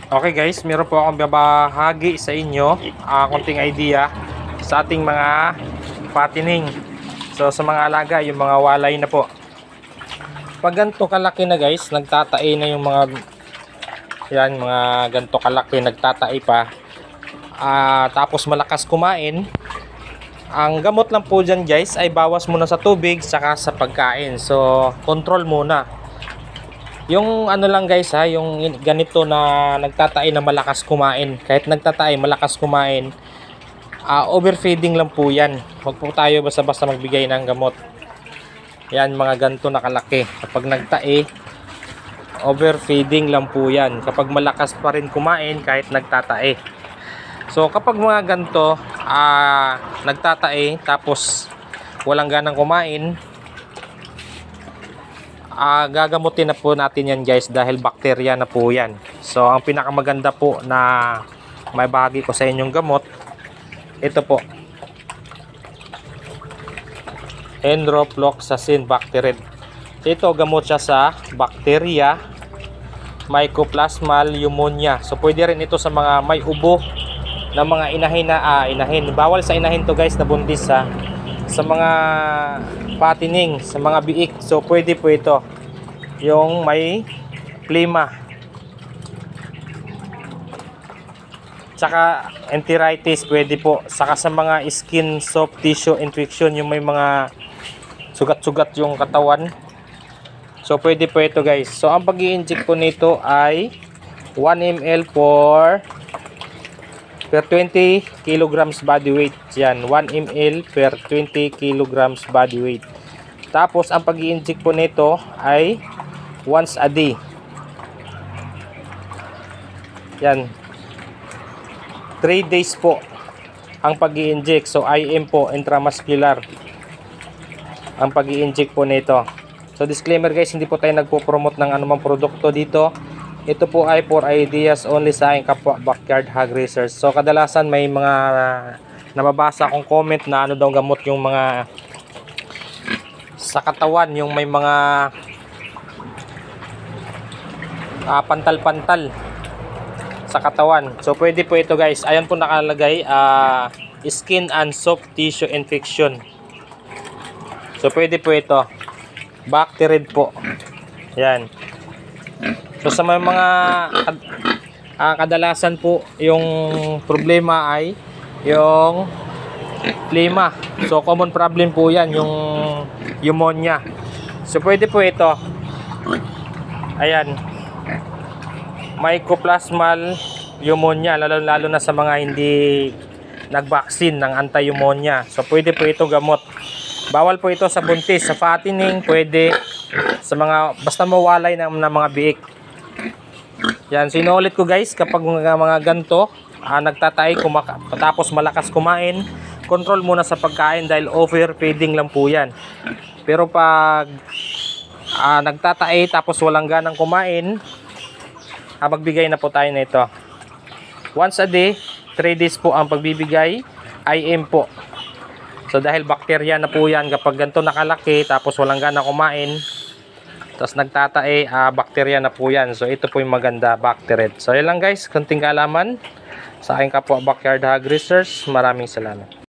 Okay guys, meron po akong babahagi sa inyo konting idea sa ating mga patining. So sa mga alaga, yung mga walay na po. Pag ganito kalaki na guys, nagtatae na yung mga yan, mga ganito kalaki, nagtatae pa. Tapos malakas kumain. Ang gamot lang po dyan guys ay bawas muna sa tubig saka sa pagkain. So control muna. Yung ano lang guys yung ganito na nagtatae na malakas kumain. Kahit nagtatae malakas kumain, overfeeding lang po yan. Huwag po tayo basta-basta magbigay ng gamot. Yan, mga ganito na kalaki. Kapag nagtae, overfeeding lang po yan. Kapag malakas pa rin kumain kahit nagtatae. So kapag mga ganito nagtatae tapos walang ganang kumain, gagamutin na po natin yan guys dahil bakterya na po yan. So ang pinakamaganda po na may bahagi ko sa inyong gamot, ito po, Enrofloxacin Bactarid. Ito gamot siya sa bakterya Mycoplasma pneumonia. So pwede rin ito sa mga may ubo na mga inahin na inahin. Bawal sa inahin to guys na buntis sa mga patining, sa mga biik. So pwede po ito yung may plema tsaka enteritis, pwede po. Saka sa mga skin soft tissue infection, yung may mga sugat-sugat yung katawan, so pwede po ito guys. So ang pag-i-inject po nito ay 1 ml per 20 kilograms body weight. Yan, 1 ml per 20 kilograms body weight. Tapos ang pag-i-inject po nito ay once a day. Yan, 3 days po ang pag-i-inject. So IM po, intramuscular ang pag-i-inject po nito. So disclaimer guys, hindi po tayo nagpo-promote ng anumang produkto dito. Ito po ay for ideas only sa aking kapwa backyard hog racers. So kadalasan may mga nababasa akong comment na ano daw gamot yung mga sa katawan, yung may mga pantal-pantal sa katawan. So pwede po ito guys. Ayan po nakalagay, skin and soft tissue infection. So pwede po ito, Bactarid po. Yan. So sa mga kadalasan po yung problema ay yung plema. So common problem po yan, yung pneumonia. So pwede po ito. Ayan, Mycoplasma pneumonia, lalo na sa mga hindi nag-vaccine ng anti-pneumonia. So pwede po ito gamot. Bawal po ito sa buntis, sa fattening pwede, sa mga basta mawalay ng mga biik. Yan, sinulit ko guys, kapag mga ganto nagtatay, tapos malakas kumain, control muna sa pagkain dahil overfeeding lang po yan. Pero pag nagtatay tapos walang ganang kumain, magbigay na po tayo nito. Once a day, 3 days po ang pagbibigay, IM po. So dahil bakterya na po yan, kapag ganito nakalaki tapos walang ganang kumain, tapos nagtatae, bakterya na po yan. So ito po yung maganda, Bactarid. So yun lang guys, konting kaalaman sa aking kapwa backyard hog racers. Maraming salamat.